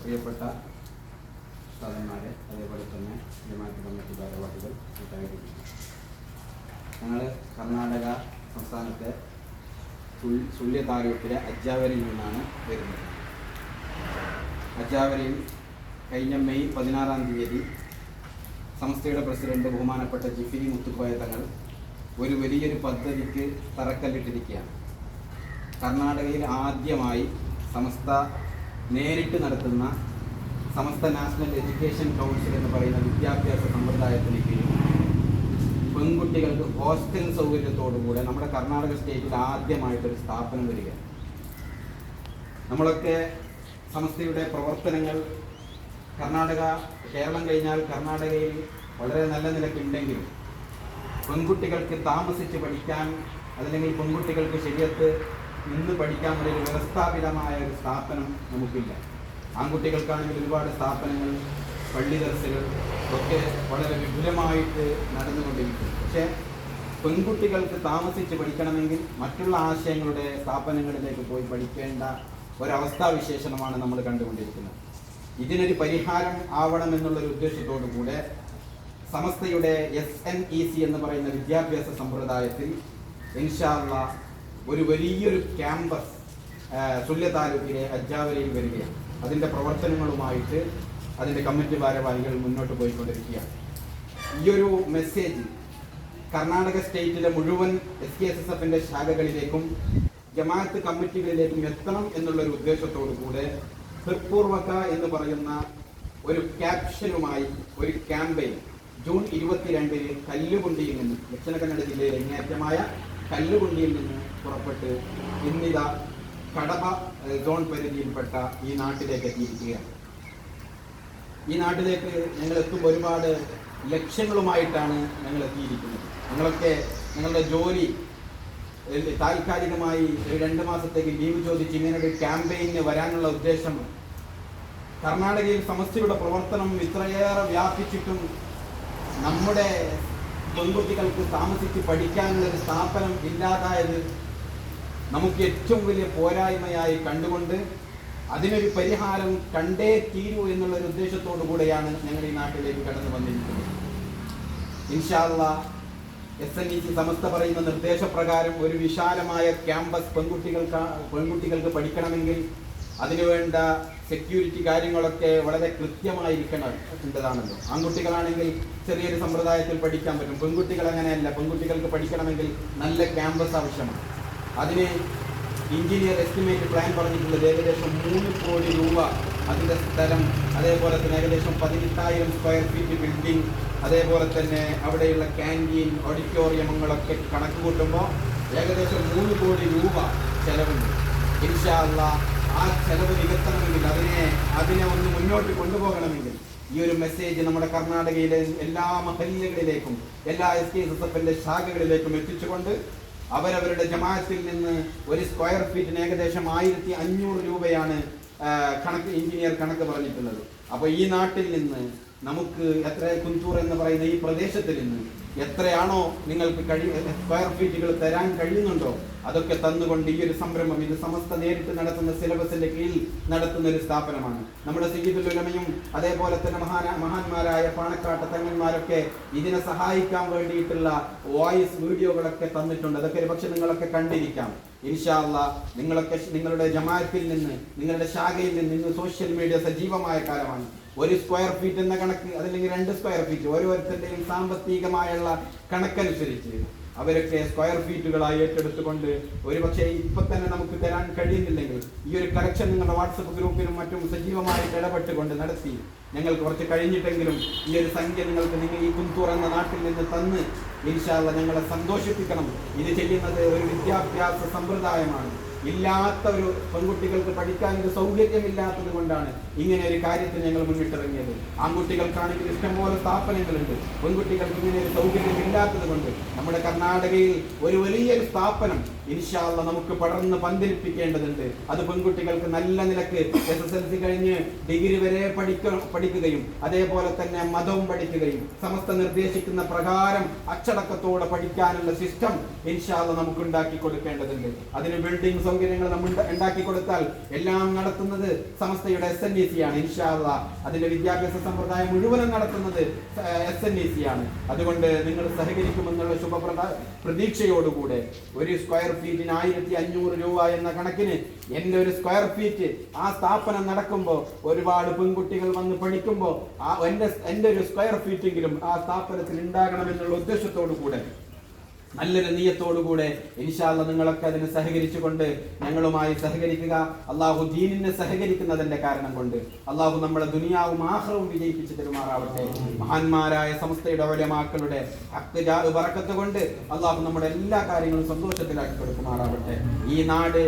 പ്രിയപ്പെട്ട ഉസ്താദന്മാരെ, അതേപോലെ തന്നെ ജമാഅത്ത് കമ്മിറ്റി ഭാരവാഹികൾ, ഞങ്ങൾ കർണാടക സംസ്ഥാനത്തെ സുള്യ താലൂക്കിലെ അജ്ജാവരിയിൽ നിന്നാണ് വരുന്നത്. അജ്ജാവരിയിൽ കഴിഞ്ഞ മെയ് 16-ാം തീയതി സംസ്ഥയുടെ പ്രസിഡന്റ് ബഹുമാനപ്പെട്ട ജിഫിരി മുത്തുക്കോയ തങ്ങൾ ഒരു വലിയൊരു പദ്ധതിക്ക് തറക്കല്ലിട്ടിരിക്കുകയാണ്. കർണാടകയിൽ ആദ്യമായി സമസ്ത നേരിട്ട് നടത്തുന്ന സമസ്ത നാഷണൽ എഡ്യൂക്കേഷൻ കൗൺസിൽ എന്ന് പറയുന്ന വിദ്യാഭ്യാസ സമ്പ്രദായത്തിന് കീഴിൽ പെൺകുട്ടികൾക്ക് ഹോസ്റ്റൽ സൗകര്യത്തോടുകൂടെ നമ്മുടെ കർണാടക സ്റ്റേറ്റിൽ ആദ്യമായിട്ടൊരു സ്ഥാപനം വരികയാണ്. നമ്മളൊക്കെ സമസ്തയുടെ പ്രവർത്തനങ്ങൾ കേരളം കഴിഞ്ഞാൽ കർണാടകയിൽ വളരെ നല്ല നിലയ്ക്കുണ്ടെങ്കിലും പെൺകുട്ടികൾക്ക് താമസിച്ച് പഠിക്കാൻ, അതല്ലെങ്കിൽ പെൺകുട്ടികൾക്ക് ശരിയത്ത് നിന്ന് പഠിക്കാൻ ഒരു വ്യവസ്ഥാപിതമായ ഒരു സ്ഥാപനം നമുക്കില്ല. ആൺകുട്ടികൾക്കാണെങ്കിൽ ഒരുപാട് സ്ഥാപനങ്ങൾ, പള്ളി ദർസുകൾ ഒക്കെ വളരെ വിപുലമായിട്ട് നടന്നുകൊണ്ടിരിക്കുന്നു. പക്ഷേ പെൺകുട്ടികൾക്ക് താമസിച്ച് പഠിക്കണമെങ്കിൽ മറ്റുള്ള ആശയങ്ങളുടെ സ്ഥാപനങ്ങളിലേക്ക് പോയി പഠിക്കേണ്ട ഒരവസ്ഥാവിശേഷമാണ് നമ്മൾ കണ്ടുകൊണ്ടിരിക്കുന്നത്. ഇതിനൊരു പരിഹാരം ആവണമെന്നുള്ളൊരു ഉദ്ദേശത്തോടു കൂടെ സമസ്തയുടെ SNEC എന്ന് പറയുന്ന വിദ്യാഭ്യാസ സമ്പ്രദായത്തിൽ ഇൻഷാ അല്ലാഹ് ഒരു വലിയൊരു ക്യാമ്പസ് സുള്യ താലൂക്കിലെ അജ്ജാവരിയിൽ വരികയാണ്. അതിൻ്റെ പ്രവർത്തനങ്ങളുമായിട്ട് അതിൻ്റെ കമ്മിറ്റി ഭാരവാഹികൾ മുന്നോട്ട് പോയിക്കൊണ്ടിരിക്കുകയാണ്. ഈ ഒരു മെസ്സേജ് കർണാടക സ്റ്റേറ്റിലെ മുഴുവൻ SKSSFന്റെ ശാഖകളിലേക്കും ജമാഅത്ത് കമ്മിറ്റികളിലേക്കും എത്തണം എന്നുള്ളൊരു ഉദ്ദേശത്തോടു കൂടെ ഹൃത്പൂർവക എന്ന് പറയുന്ന ഒരു ക്യാപ്ഷനുമായി ഒരു ക്യാമ്പയിൻ ജൂൺ 22-ന് കല്ലുകുണ്ടിയിൽ നിന്ന്, ദക്ഷിണ കന്നഡ ജില്ലയിലെ ഇങ്ങേറ്റമായ കല്ലുകുണ്ടിയിൽ നിന്ന് പുറപ്പെട്ട് ഇന്നിതാ കടബ സോൺ പരിധിയിൽപ്പെട്ട ഈ നാട്ടിലേക്ക് എത്തിയിരിക്കുകയാണ്. ഈ നാട്ടിലേക്ക് ഞങ്ങൾ എത്തുമ്പോൾ ഒരുപാട് ലക്ഷ്യങ്ങളുമായിട്ടാണ് ഞങ്ങൾ എത്തിയിരിക്കുന്നത്. ഞങ്ങളുടെ ജോലി താൽക്കാലികമായി 2 മാസത്തേക്ക് ലീവ് ചോദിച്ച് ഇങ്ങനെ ഒരു ക്യാമ്പയിന് വരാനുള്ള ഉദ്ദേശം, കർണാടകയിൽ സമസ്തയുടെ പ്രവർത്തനം ഇത്രയേറെ വ്യാപിച്ചിട്ടും നമ്മുടെ പെൺകുട്ടികൾക്ക് താമസിച്ച് പഠിക്കാനുള്ളൊരു സ്ഥാപനം ഇല്ലാതായത് നമുക്ക് ഏറ്റവും വലിയ പോരായ്മയായി കണ്ടുകൊണ്ട് അതിനൊരു പരിഹാരം കണ്ടേ തീരൂ എന്നുള്ളൊരു ഉദ്ദേശത്തോടു കൂടെയാണ് ഞങ്ങൾ ഈ നാട്ടിലേക്ക് കടന്നു വന്നിരിക്കുന്നത്. ഇൻഷാ അല്ലാഹ് SNEC സമസ്ത പറയുന്ന നിർദ്ദേശപ്രകാരം ഒരു വിശാലമായ ക്യാമ്പസ് പെൺകുട്ടികൾക്ക് പഠിക്കണമെങ്കിൽ അതിനുവേണ്ട സെക്യൂരിറ്റി കാര്യങ്ങളൊക്കെ വളരെ കൃത്യമായിരിക്കേണ്ടതാണല്ലോ. ആൺകുട്ടികളാണെങ്കിൽ ചെറിയൊരു സമ്പ്രദായത്തിൽ പഠിക്കാൻ പറ്റും. പെൺകുട്ടികൾ അങ്ങനെയല്ല. പെൺകുട്ടികൾക്ക് പഠിക്കണമെങ്കിൽ നല്ല ക്യാമ്പസ് ആവശ്യമാണ്. അതിന് എഞ്ചിനീയർ എസ്റ്റിമേറ്റ് പ്ലാൻ പറഞ്ഞിട്ടുള്ളത് ഏകദേശം 3 കോടി രൂപ അതിൻ്റെ സ്ഥലം, അതേപോലെ തന്നെ ഏകദേശം 18,000 സ്ക്വയർ ഫീറ്റ് ബിൽഡിംഗ്, അതേപോലെ തന്നെ അവിടെയുള്ള ക്യാൻറ്റീൻ, ഓഡിറ്റോറിയങ്ങളൊക്കെ കണക്ക് കൂട്ടുമ്പോൾ ഏകദേശം 3 കോടി രൂപ ചെലവുണ്ട്. ഇൻഷാ അല്ലാഹ് ആ ചെലവ് നികത്തണമെങ്കിൽ, അതിനെ ഒന്ന് മുന്നോട്ട് കൊണ്ടുപോകണമെങ്കിൽ ഈ ഒരു മെസ്സേജ് നമ്മുടെ കർണാടകയിലെ എല്ലാ മഹല്ലുകളിലേക്കും എല്ലാ SKSSFന്റെ ശാഖകളിലേക്കും എത്തിച്ചുകൊണ്ട് അവരവരുടെ ജമാഅത്തിൽ നിന്ന് ഒരു സ്ക്വയർ ഫീറ്റിന് ഏകദേശം 1,500 രൂപയാണ് എഞ്ചിനീയർ കണക്ക് പറഞ്ഞിട്ടുള്ളത്. അപ്പോൾ ഈ നാട്ടിൽ നിന്ന് നമുക്ക് കുന്തൂർ എന്ന് പറയുന്ന ഈ പ്രദേശത്തിൽ നിന്ന് എത്രയാണോ നിങ്ങൾക്ക് സ്ക്വയർ ഫീറ്റുകൾ തരാൻ കഴിയുന്നുണ്ടോ അതൊക്കെ തന്നുകൊണ്ട് ഈ ഒരു സംരംഭം, ഇത് സമസ്ത നേരിട്ട് നടത്തുന്ന സിലബസിന്റെ കീഴിൽ നടത്തുന്ന ഒരു സ്ഥാപനമാണ്. നമ്മുടെ സയ്യിദുൽ ഉലമയും അതേപോലെ തന്നെ മഹാന്മാരായ പാണക്കാട്ട് തങ്ങന്മാരൊക്കെ ഇതിനെ സഹായിക്കാൻ വേണ്ടിയിട്ടുള്ള വോയിസ് വീഡിയോകളൊക്കെ തന്നിട്ടുണ്ട്. അതൊക്കെ പക്ഷെ നിങ്ങളൊക്കെ കണ്ടിരിക്കാം. ഇൻഷാ അല്ലാഹ് നിങ്ങളുടെ ജമാഅത്തിൽ നിന്ന്, നിങ്ങളുടെ ശാഖയിൽ നിന്ന് ഇന്ന് സോഷ്യൽ മീഡിയ സജീവമായ കാലമാണ്. 1 സ്ക്വയർ ഫീറ്റ് എന്ന കണക്ക്, അതല്ലെങ്കിൽ 2 സ്ക്വയർ ഫീറ്റ്, ഓരോരുത്തരുടെയും സാമ്പത്തികമായുള്ള കണക്കനുസരിച്ച് അവരൊക്കെ സ്ക്വയർ ഫീറ്റുകളായി ഏറ്റെടുത്തുകൊണ്ട് ഒരുപക്ഷെ ഇപ്പൊ തന്നെ നമുക്ക് തരാൻ കഴിയുന്നില്ലെങ്കിൽ ഈ ഒരു കലക്ഷൻ നിങ്ങളുടെ വാട്സപ്പ് ഗ്രൂപ്പിലും മറ്റും സജീവമായിട്ട് ഇടപെട്ടുകൊണ്ട് നടത്തി ഞങ്ങൾക്ക് കുറച്ച് കഴിഞ്ഞിട്ടെങ്കിലും ഈ ഒരു സംഖ്യ നിങ്ങൾ ഈ കുന്തൂർ എന്ന നാട്ടിൽ നിന്ന് തന്ന് ഇൻഷാ അല്ലാഹ് ഞങ്ങളെ സന്തോഷിപ്പിക്കണം. ഇത് ചെയ്യുന്നത് ഒരു വിദ്യാഭ്യാസ സമ്പ്രദായമാണ്. ഇല്ലാത്ത ഒരു പെൺകുട്ടികൾക്ക് പഠിക്കാൻ ഒരു സൗകര്യമില്ലാത്തത് കൊണ്ടാണ് ഇങ്ങനെ ഒരു കാര്യത്തിൽ ഞങ്ങൾ മുന്നിട്ടിറങ്ങിയത്. ആൺകുട്ടികൾക്കാണെങ്കിൽ ഇഷ്ടംപോലെ സ്ഥാപനങ്ങളുണ്ട്. പെൺകുട്ടികൾക്ക് ഇങ്ങനെ ഒരു സൗകര്യം ഇല്ലാത്തത് കൊണ്ട് നമ്മുടെ കർണാടകയിൽ ഒരു വലിയൊരു സ്ഥാപനം ഇൻഷാ അല്ലാഹ് നമുക്ക് പടർന്ന് പന്തലിപ്പിക്കേണ്ടതുണ്ട്. അത് പെൺകുട്ടികൾക്ക് നല്ല നിലക്ക് SSLC കഴിഞ്ഞ് ഡിഗ്രി വരെ പഠിക്കുകയും അതേപോലെ തന്നെ മതവും പഠിക്കുകയും സമസ്ത നിർദ്ദേശിക്കുന്ന പ്രകാരം അച്ചടക്കത്തോടെ പഠിക്കാനുള്ള സിസ്റ്റം ഇൻഷാ അല്ലാഹ് നമുക്ക് ഉണ്ടാക്കി കൊടുക്കേണ്ടതുണ്ട്. അതിന് ബിൽഡിംഗ് സൗകര്യങ്ങൾ നമ്മൾ ഉണ്ടാക്കി കൊടുത്താൽ എല്ലാം നടത്തുന്നത് സമസ്തയുടെ SNEC ആണ്. ഇൻഷാ അല്ലാഹ് അതിന്റെ വിദ്യാഭ്യാസ സമ്പ്രദായം മുഴുവനും നടത്തുന്നത് SNEC ആണ്. അതുകൊണ്ട് നിങ്ങൾ സഹകരിക്കുമെന്നുള്ള പ്രതീക്ഷയോടുകൂടെ ഒരു സ്ക്വയർ ഫീറ്റിന് 1500 രൂപ എന്ന കണക്കിന് എന്റെ ഒരു സ്ക്വയർ ഫീറ്റ് ആ സ്ഥാപനം നടക്കുമ്പോൾ ഒരുപാട് പെൺകുട്ടികൾ വന്ന് പഠിക്കുമ്പോൾ എന്റെ ഒരു സ്ക്വയർ ഫീറ്റെങ്കിലും ആ സ്ഥാപനത്തിൽ ഉണ്ടാകണമെന്നുള്ള ഉദ്ദേശത്തോടു കൂടെ നല്ലൊരു നിയ്യത്തോടുകൂടെ ഇൻഷാ അല്ലാഹ് നിങ്ങളൊക്കെ അതിന് സഹകരിച്ചുകൊണ്ട് ഞങ്ങളുമായി സഹകരിക്കുക. അള്ളാഹു ദീനിനെ സഹകരിക്കുന്നതിന്റെ കാരണം കൊണ്ട് അള്ളാഹു നമ്മളെ ദുനിയാവും ആഖിറവും വിജയിപ്പിച്ചു തരുമാറാവട്ടെ. മഹാന്മാരായ സമസ്തയുടെ ഉലമാക്കളുടെ ഹഖ് ബറക്കത്ത് കൊണ്ട് അള്ളാഹു നമ്മുടെ എല്ലാ കാര്യങ്ങളും സന്തോഷത്തിലാക്കി കൊടുക്കുമാറാവട്ടെ. ഈ നാട്